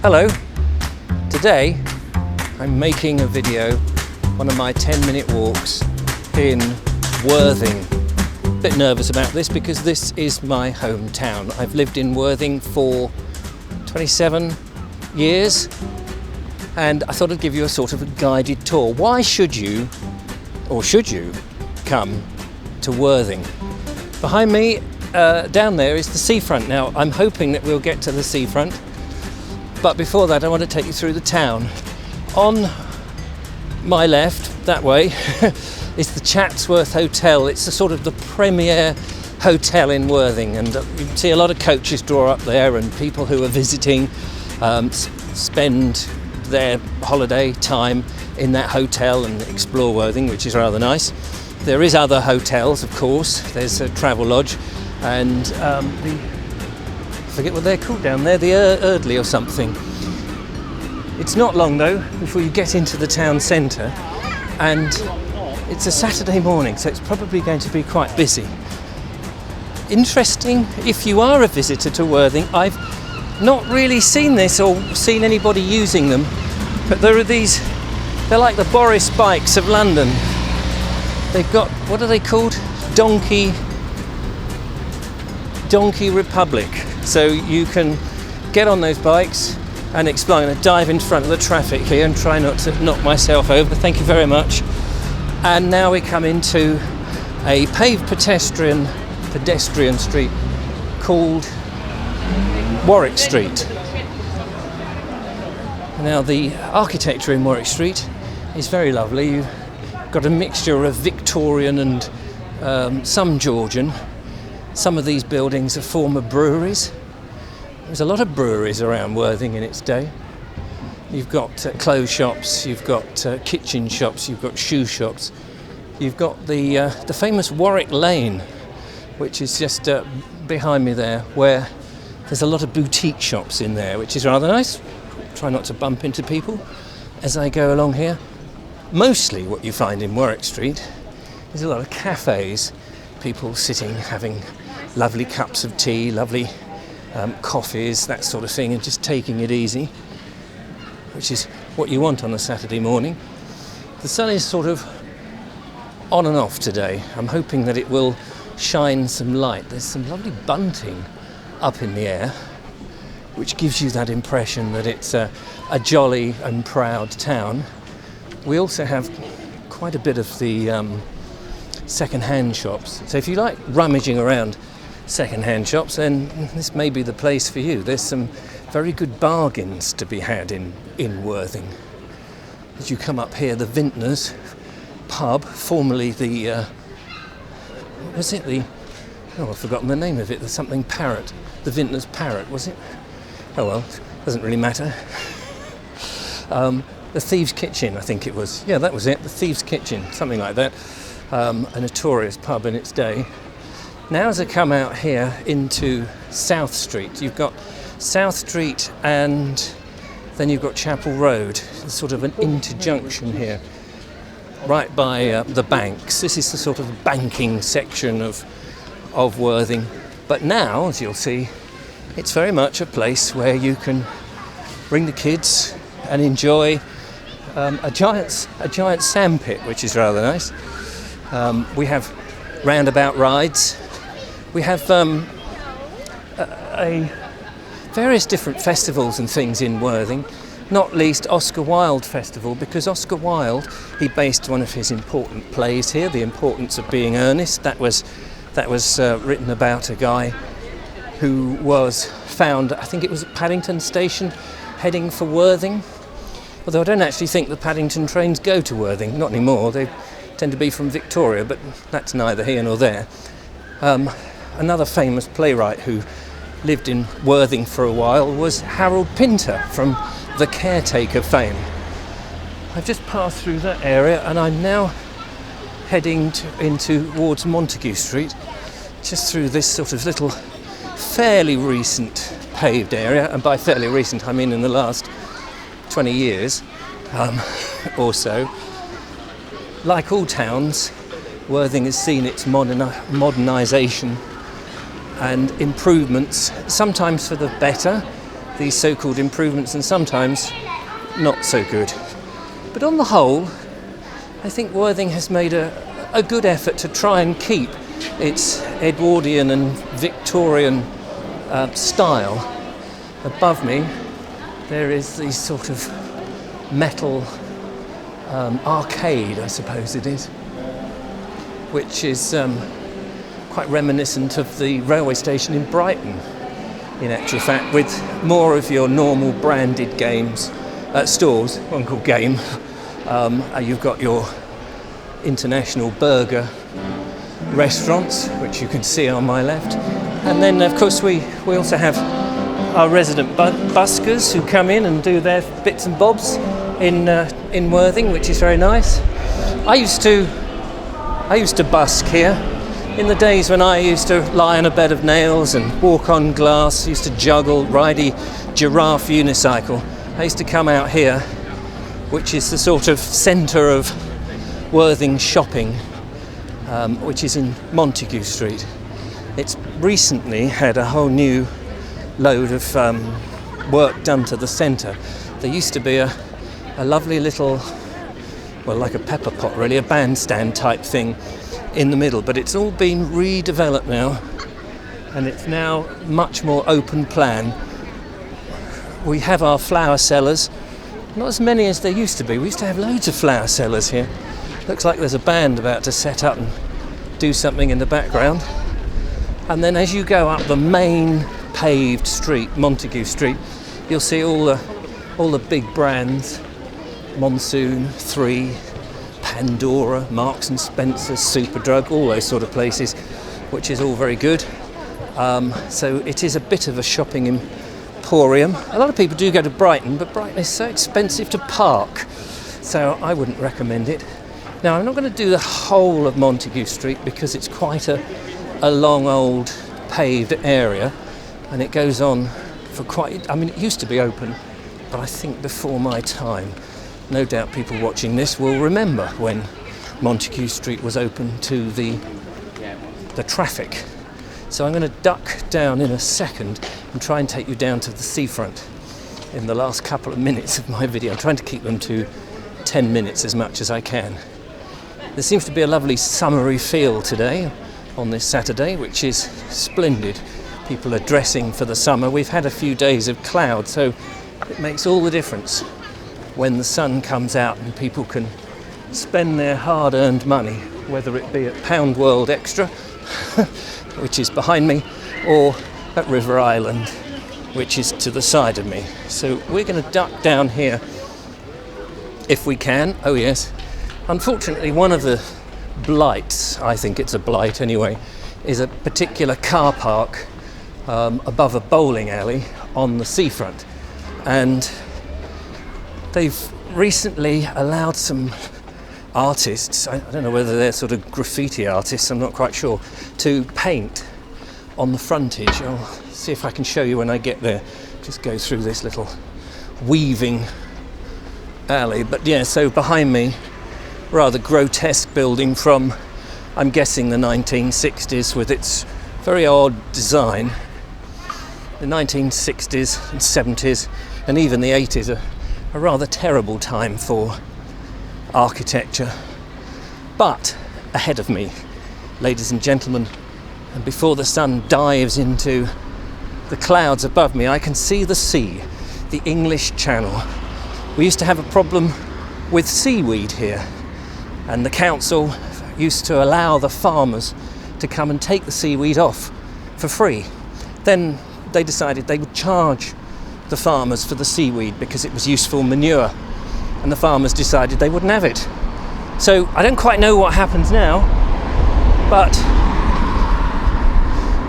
Hello, today I'm making a video, one of my 10-minute walks in Worthing. A bit nervous about this because this is my hometown. I've lived in Worthing for 27 years and I thought I'd give you a sort of a guided tour. Why should you, or should you, come to Worthing? Behind me, down there is the seafront. Now I'm hoping that we'll get to the seafront. But before that, I want to take you through the town. On my left, that way, is the Chatsworth Hotel. It's the sort of the premier hotel in Worthing, and you can see a lot of coaches draw up there, and people who are visiting spend their holiday time in that hotel and explore Worthing, which is rather nice. There is other hotels, of course. There's a travel lodge, and I forget what they're called down there, the Erdley or something. It's not long though before you get into the town centre, and it's a Saturday morning, so it's probably going to be quite busy. Interesting, if you are a visitor to Worthing, I've not really seen this or seen anybody using them, but there are these, they're like the Boris bikes of London. They've got, what are they called? Donkey Republic. So you can get on those bikes and explore. I'm going to dive in front of the traffic here and try not to knock myself over. Thank you very much. And now we come into a paved pedestrian street called Warwick Street. Now the architecture in Warwick Street is very lovely. You've got a mixture of Victorian and some Georgian. Some of these buildings are former breweries. There's a lot of breweries around Worthing in its day. You've got clothes shops, you've got kitchen shops, you've got shoe shops. You've got the famous Warwick Lane, which is just behind me there, where there's a lot of boutique shops in there, which is rather nice. Try not to bump into people as I go along here. Mostly what you find in Warwick Street is a lot of cafes, people sitting having lovely cups of tea, lovely coffees, that sort of thing, and just taking it easy, which is what you want on a Saturday morning. The sun is sort of on and off today. I'm hoping that it will shine some light. There's some lovely bunting up in the air, which gives you that impression that it's a jolly and proud town. We also have quite a bit of the second-hand shops. So if you like rummaging around second-hand shops, then this may be the place for you. There's some very good bargains to be had in Worthing. As you come up here, the Vintners Pub, formerly the what was it? I've forgotten the name of it. There's something Parrot. The Vintners Parrot, was it? Oh well, doesn't really matter. The Thieves' Kitchen, I think it was. Yeah, that was it. The Thieves' Kitchen, something like that. A notorious pub in its day. Now as I come out here into South Street, you've got South Street and then you've got Chapel Road. There's sort of an interjunction here, right by the banks. This is the sort of banking section of Worthing. But now, as you'll see, it's very much a place where you can bring the kids and enjoy a giant sandpit, which is rather nice. We have roundabout rides. We have various different festivals and things in Worthing, not least Oscar Wilde Festival, because Oscar Wilde, he based one of his important plays here, The Importance of Being Earnest. That was written about a guy who was found, I think it was at Paddington Station, heading for Worthing. Although I don't actually think the Paddington trains go to Worthing, not anymore. They tend to be from Victoria, but that's neither here nor there. Another famous playwright who lived in Worthing for a while was Harold Pinter from The Caretaker fame. I've just passed through that area and I'm now heading towards Montague Street, just through this sort of little fairly recent paved area, and by fairly recent I mean in the last 20 years or so. Like all towns, Worthing has seen its modernisation and improvements, sometimes for the better, these so-called improvements, and sometimes not so good. But on the whole, I think Worthing has made a good effort to try and keep its Edwardian and Victorian style. Above me there is the sort of metal arcade, I suppose it is, which is quite reminiscent of the railway station in Brighton, in actual fact, with more of your normal branded games, stores, one called Game. You've got your international burger restaurants, which you can see on my left, and then of course we also have our resident buskers who come in and do their bits and bobs in Worthing, which is very nice. I used to busk here in the days when I used to lie on a bed of nails and walk on glass. Used to juggle, ride a giraffe unicycle. I used to come out here, which is the sort of centre of Worthing shopping, which is in Montague Street. It's recently had a whole new load of work done to the centre. There used to be a lovely little, well, like a pepper pot really, a bandstand type thing in the middle, but it's all been redeveloped now and it's now much more open plan. We have our flower cellars, not as many as there used to be. We used to have loads of flower cellars here. Looks like there's a band about to set up and do something in the background. And then as you go up the main paved street, Montague Street, you'll see all the big brands: Monsoon, 3, Pandora, Marks and Spencer, Superdrug, all those sort of places, which is all very good. So it is a bit of a shopping emporium. A lot of people do go to Brighton, but Brighton is so expensive to park, so I wouldn't recommend it. Now, I'm not going to do the whole of Montague Street because it's quite a long old paved area, and it goes on for quite, I mean, it used to be open, but I think before my time. No doubt people watching this will remember when Montague Street was open to the traffic. So I'm going to duck down in a second and try and take you down to the seafront in the last couple of minutes of my video. I'm trying to keep them to 10 minutes as much as I can. There seems to be a lovely summery feel today on this Saturday, which is splendid. People are dressing for the summer. We've had a few days of cloud, so it makes all the difference when the sun comes out and people can spend their hard-earned money, whether it be at Pound World Extra, which is behind me, or at River Island, which is to the side of me. So we're going to duck down here if we can. Oh yes. Unfortunately, one of the blights, I think it's a blight anyway, is a particular car park above a bowling alley on the seafront. And they've recently allowed some artists, I don't know whether they're sort of graffiti artists, I'm not quite sure, to paint on the frontage. I'll see if I can show you when I get there. Just go through this little weaving alley. But yeah, so behind me, rather grotesque building from, I'm guessing, the 1960s with its very odd design. The 1960s and 70s and even the 80s are a rather terrible time for architecture. But ahead of me, ladies and gentlemen, and before the sun dives into the clouds above me, I can see the sea, the English Channel. We used to have a problem with seaweed here, and the council used to allow the farmers to come and take the seaweed off for free. Then they decided they would charge the farmers for the seaweed because it was useful manure, and the farmers decided they wouldn't have it. So I don't quite know what happens now, but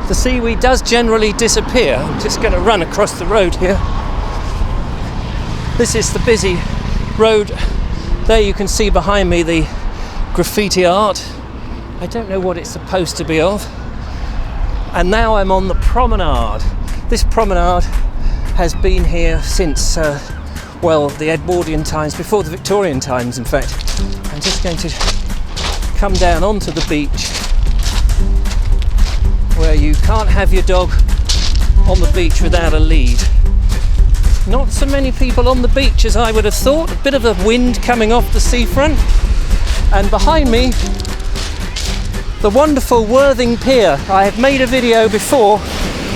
the seaweed does generally disappear. I'm just going to run across the road here. This is the busy road. There you can see behind me the graffiti art. I don't know what it's supposed to be of. And now I'm on the promenade. This promenade has been here since, well, the Edwardian times, before the Victorian times, in fact. I'm just going to come down onto the beach where you can't have your dog on the beach without a lead. Not so many people on the beach as I would have thought. A bit of a wind coming off the seafront. And behind me, the wonderful Worthing Pier. I have made a video before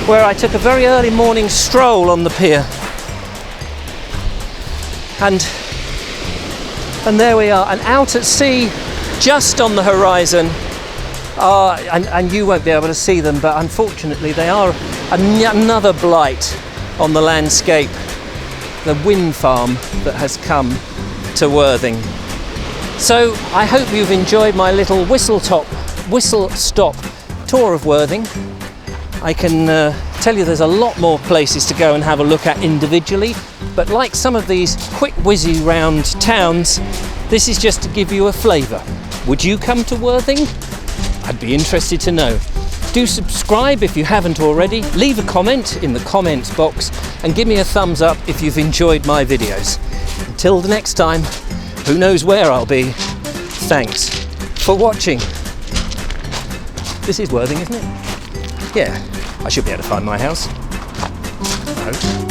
where I took a very early morning stroll on the pier. And there we are, and out at sea, just on the horizon, and you won't be able to see them, but unfortunately they are another blight on the landscape, the wind farm that has come to Worthing. So I hope you've enjoyed my little whistle stop tour of Worthing. I can tell you there's a lot more places to go and have a look at individually, but like some of these quick whizzy round towns, this is just to give you a flavour. Would you come to Worthing? I'd be interested to know. Do subscribe if you haven't already, leave a comment in the comments box and give me a thumbs up if you've enjoyed my videos. Until the next time, who knows where I'll be. Thanks for watching. This is Worthing, isn't it? Yeah, I should be able to find my house. No.